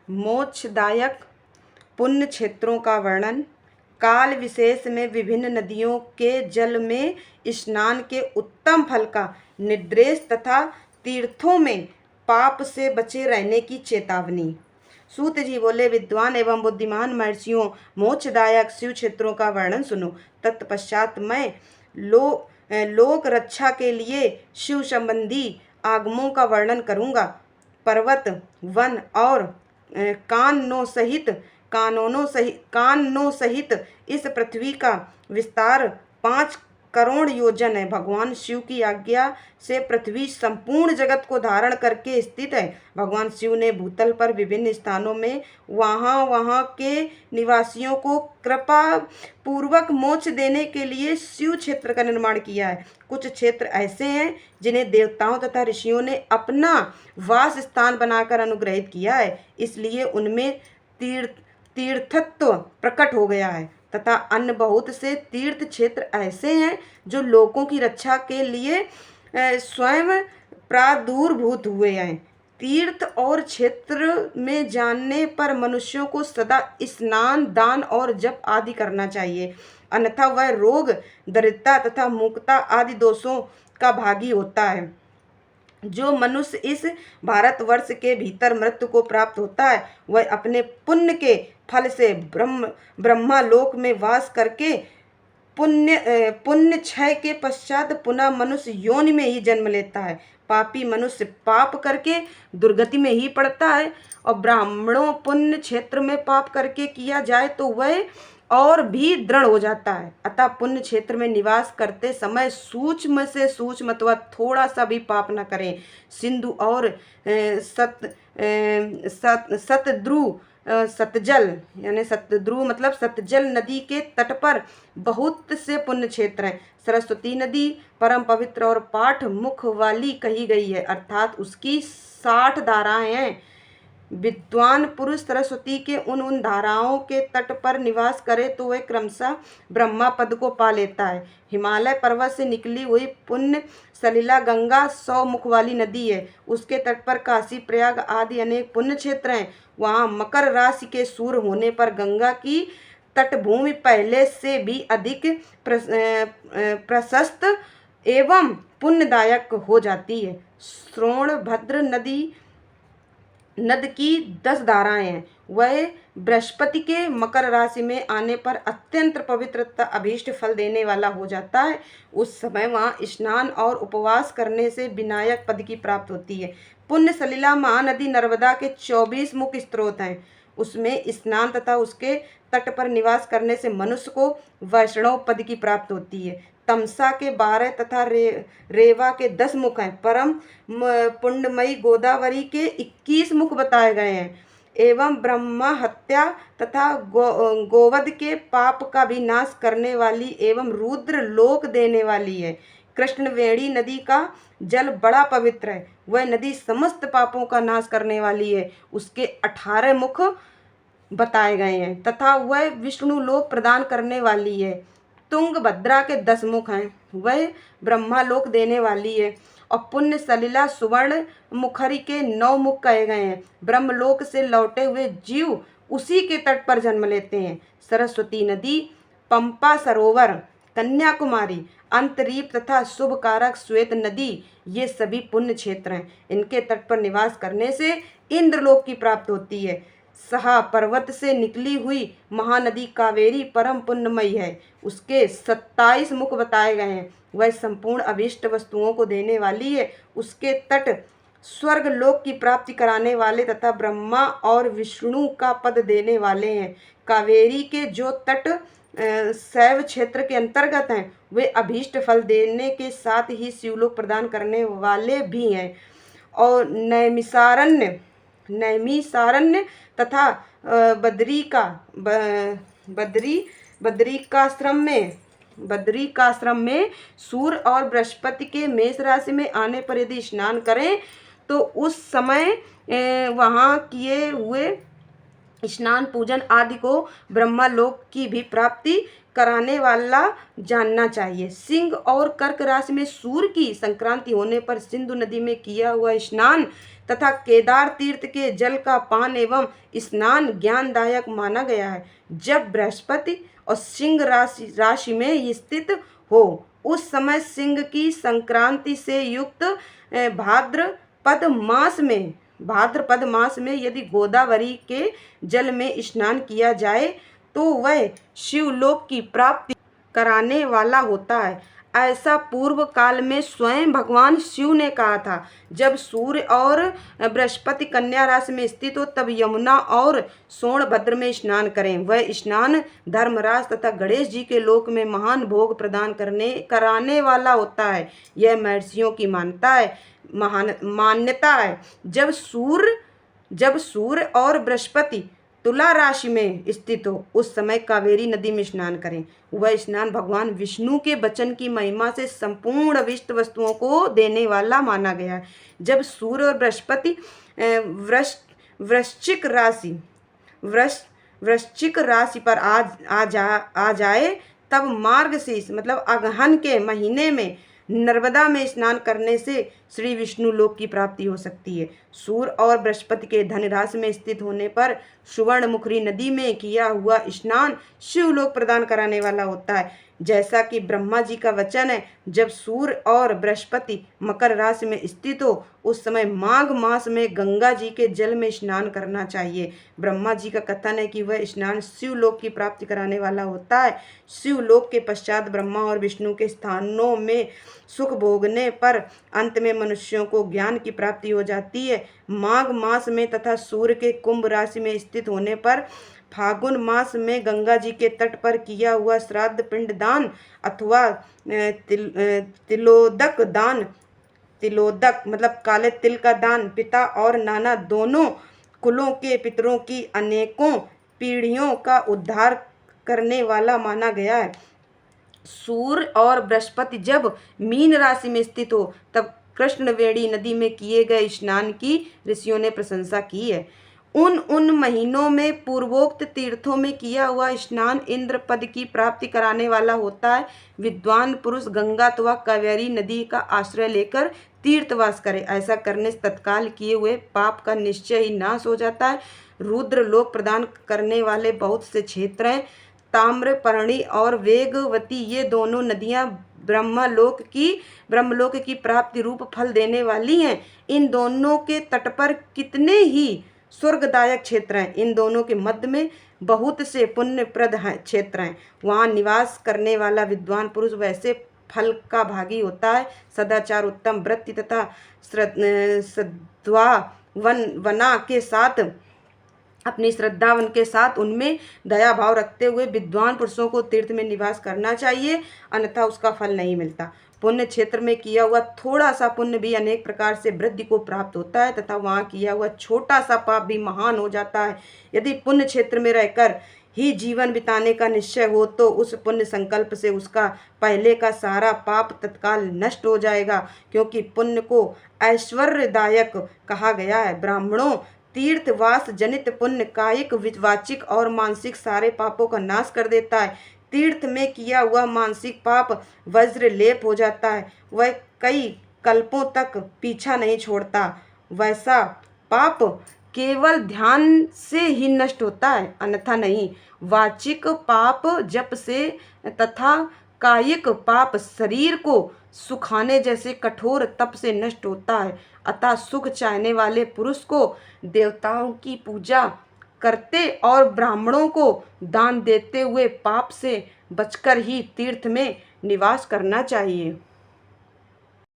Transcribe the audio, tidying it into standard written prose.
मोक्षदायक पुण्य क्षेत्रों का वर्णन, काल विशेष में विभिन्न नदियों के जल में स्नान के उत्तम फल का निर्देश तथा तीर्थों में पाप से बचे रहने की चेतावनी। सूत जी बोले, विद्वान एवं बुद्धिमान महर्षियों, मोक्षदायक शिव क्षेत्रों का वर्णन सुनो। तत्पश्चात मैं लोक रक्षा के लिए शिव संबंधी आगमों का वर्णन करूंगा। पर्वत, वन और काननों सहित इस पृथ्वी का विस्तार 5 करोड़ योजन है। भगवान शिव की आज्ञा से पृथ्वी संपूर्ण जगत को धारण करके स्थित है। भगवान शिव ने भूतल पर विभिन्न स्थानों में वहाँ के निवासियों को कृपा पूर्वक मोक्ष देने के लिए शिव क्षेत्र का निर्माण किया है। कुछ क्षेत्र ऐसे हैं जिन्हें देवताओं तथा ऋषियों ने अपना वास स्थान बनाकर अनुग्रहित किया है, इसलिए उनमें तीर्थत्व प्रकट हो गया है। तथा अन्य बहुत से तीर्थ क्षेत्र ऐसे हैं जो लोगों की रक्षा के लिए स्वयं प्रादुर्भूत हुए हैं। तीर्थ और क्षेत्र में जाने पर मनुष्यों को सदा स्नान, दान और जप आदि करना चाहिए, अन्यथा वह रोग, दरिद्रता तथा मूर्खता आदि दोषों का भागी होता है। जो मनुष्य इस भारतवर्ष के भीतर मृत्यु को प्राप्त होता है, वह अपने पुण्य के फल से ब्रह्मा लोक में वास करके पुण्य क्षय के पश्चात पुनः मनुष्य योनि में ही जन्म लेता है। पापी मनुष्य पाप करके दुर्गति में ही पड़ता है, और ब्राह्मणों पुण्य क्षेत्र में पाप करके किया जाए तो वह और भी दृढ़ हो जाता है। अतः पुण्य क्षेत्र में निवास करते समय सूक्ष्म से सूक्ष्म अथवा थोड़ा सा भी पाप न करें। सिंधु और सतजल यानी सतद्रु मतलब सतजल नदी के तट पर बहुत से पुण्य क्षेत्र हैं। सरस्वती नदी परम पवित्र और पाठ मुख वाली कही गई है, अर्थात उसकी 60 धाराएं हैं। विद्वान पुरुष सरस्वती के उन धाराओं के तट पर निवास करे तो वह क्रमशः ब्रह्मा पद को पा लेता है। हिमालय पर्वत से निकली हुई पुण्य सलिला गंगा 100 मुख वाली नदी है। उसके तट पर काशी, प्रयाग आदि अनेक पुण्य क्षेत्र हैं। वहाँ मकर राशि के सूर्य होने पर गंगा की तटभूमि पहले से भी अधिक प्रशस्त एवं पुण्यदायक हो जाती है। श्रोणभद्र नद की 10 धाराएं हैं। वह बृहस्पति के मकर राशि में आने पर अत्यंत पवित्र तथा अभीष्ट फल देने वाला हो जाता है। उस समय वहाँ स्नान और उपवास करने से विनायक पद की प्राप्ति होती है। पुण्य सलिला महानदी नर्मदा के 24 मुख्य स्रोत हैं। उसमें स्नान तथा उसके तट पर निवास करने से मनुष्य को वैष्णव पद की प्राप्ति होती है। तमसा के 12 तथा रेवा के 10 मुख हैं। परम पुण्यमयी गोदावरी के 21 मुख बताए गए हैं। एवं ब्रह्मा हत्या तथा गोवध के पाप का भी नाश करने वाली एवं रुद्र लोक देने वाली है। कृष्णवेणी नदी का जल बड़ा पवित्र है। वह नदी समस्त पापों का नाश करने वाली है। उसके 18 मुख बताए गए हैं तथा वह विष्णु लोक प्रदान करने वाली है। तुंगभद्रा के 10 मुख हैं। वह ब्रह्मा लोक देने वाली है। और पुण्य सलिला सुवर्ण मुखरी के 9 मुख कहे गए हैं। ब्रह्मलोक से लौटे हुए जीव उसी के तट पर जन्म लेते हैं। सरस्वती नदी, पंपा सरोवर, कन्याकुमारी, अंतरीप तथा शुभकारक श्वेत नदी, ये सभी पुण्य क्षेत्र हैं। इनके तट पर निवास करने से इंद्रलोक की प्राप्ति होती है। सहा पर्वत से निकली हुई महानदी कावेरी परम पुण्यमयी है। उसके 27 मुख बताए गए हैं। वह संपूर्ण अभीष्ट वस्तुओं को देने वाली है। उसके तट स्वर्ग लोक की प्राप्ति कराने वाले तथा ब्रह्मा और विष्णु का पद देने वाले हैं। कावेरी के जो तट शैव क्षेत्र के अंतर्गत हैं, वे अभीष्ट फल देने के साथ ही शिवलोक प्रदान करने वाले भी हैं। और नैमिसारण्य तथा बद्रिकाश्रम में सूर्य और बृहस्पति के मेष राशि में आने पर यदि स्नान करें तो उस समय वहाँ किए हुए स्नान पूजन आदि को ब्रह्मा लोक की भी प्राप्ति कराने वाला जानना चाहिए। सिंह और कर्क राशि में सूर्य की संक्रांति होने पर सिंधु नदी में किया हुआ स्नान तथा केदार तीर्थ के जल का पान एवं स्नान ज्ञानदायक माना गया है। जब बृहस्पति और सिंह राशि में स्थित हो उस समय सिंह की संक्रांति से युक्त भाद्रपद मास में यदि गोदावरी के जल में स्नान किया जाए तो वह शिवलोक की प्राप्ति कराने वाला होता है। ऐसा पूर्व काल में स्वयं भगवान शिव ने कहा था। जब सूर्य और बृहस्पति कन्या राशि में स्थित हो तब यमुना और सोनभद्र में स्नान करें। वह स्नान धर्मराज तथा गणेश जी के लोक में महान भोग प्रदान कराने वाला होता है। यह महर्षियों की मान्यता है। जब सूर्य और बृहस्पति तुला राशि में स्थित हो उस समय कावेरी नदी में स्नान करें। वह स्नान भगवान विष्णु के वचन की महिमा से संपूर्ण विष्ट वस्तुओं को देने वाला माना गया है। जब सूर्य और बृहस्पति वृश्चिक राशि पर आ जाए तब मार्गशीर्ष मतलब अगहन के महीने में नर्मदा में स्नान करने से श्री विष्णु लोक की प्राप्ति हो सकती है। सूर्य और बृहस्पति के धनु राशि में स्थित होने पर सुवर्णमुखी नदी में किया हुआ स्नान शिवलोक प्रदान कराने वाला होता है। जैसा कि ब्रह्मा जी का वचन है, जब सूर्य और बृहस्पति मकर राशि में स्थित हो उस समय माघ मास में गंगा जी के जल में स्नान करना चाहिए। ब्रह्मा जी का कथन है कि वह स्नान शिवलोक की प्राप्ति कराने वाला होता है। शिवलोक के पश्चात ब्रह्मा और विष्णु के स्थानों में सुख भोगने पर अंत में मनुष्यों को ज्ञान की प्राप्ति हो जाती है। माघ मास में तथा सूर्य के कुंभ राशि में स्थित होने पर फागुन मास में गंगा जी के तट पर किया हुआ श्राद्ध पिंड दान अथवा तिलोदक मतलब काले तिल का दान पिता और नाना दोनों कुलों के पितरों की अनेकों पीढ़ियों का उद्धार करने वाला माना गया है। सूर्य और बृहस्पति जब मीन राशि में स्थित हो तब कृष्णवेणी नदी में किए गए स्नान की ऋषियों ने प्रशंसा की है। उन महीनों में पूर्वोक्त तीर्थों में किया हुआ स्नान इंद्र पद की प्राप्ति कराने वाला होता है। विद्वान पुरुष गंगा अथवा कावेरी नदी का आश्रय लेकर तीर्थवास करे। ऐसा करने से तत्काल किए हुए पाप का निश्चय ही नाश हो जाता है। रुद्र लोक प्रदान करने वाले बहुत से क्षेत्र हैं। ताम्रपर्णी और वेगवती ये दोनों नदियां ब्रह्मलोक की प्राप्ति रूप फल देने वाली हैं। इन दोनों के तट पर कितने ही स्वर्गदायक क्षेत्र हैं। इन दोनों के मध्य में बहुत से पुण्यप्रद क्षेत्र हैं। वहाँ निवास करने वाला विद्वान पुरुष वैसे फल का भागी होता है। सदाचार उत्तम वृत्ति तथा श्रद्धावना के साथ अपनी श्रद्धावन के साथ उनमें दया भाव रखते हुए विद्वान पुरुषों को तीर्थ में निवास करना चाहिए, अन्यथा उसका फल नहीं मिलता। पुण्य क्षेत्र में किया हुआ थोड़ा सा पुण्य भी अनेक प्रकार से वृद्धि को प्राप्त होता है तथा वहाँ किया हुआ छोटा सा पाप भी महान हो जाता है। यदि पुण्य क्षेत्र में रहकर ही जीवन बिताने का निश्चय हो तो उस पुण्य संकल्प से उसका पहले का सारा पाप तत्काल नष्ट हो जाएगा, क्योंकि पुण्य को ऐश्वर्यदायक कहा गया है। ब्राह्मणों, तीर्थवास जनित पुण्य कायिक वाचिक और मानसिक सारे पापों का नाश कर देता है। तीर्थ में किया हुआ मानसिक पाप वज्र लेप हो जाता है, वह कई कल्पों तक पीछा नहीं छोड़ता। वैसा पाप केवल ध्यान से ही नष्ट होता है, अन्यथा नहीं। वाचिक पाप जप से तथा कायिक पाप शरीर को सुखाने जैसे कठोर तप से नष्ट होता है। अतः सुख चाहने वाले पुरुष को देवताओं की पूजा करते और ब्राह्मणों को दान देते हुए पाप से बचकर ही तीर्थ में निवास करना चाहिए।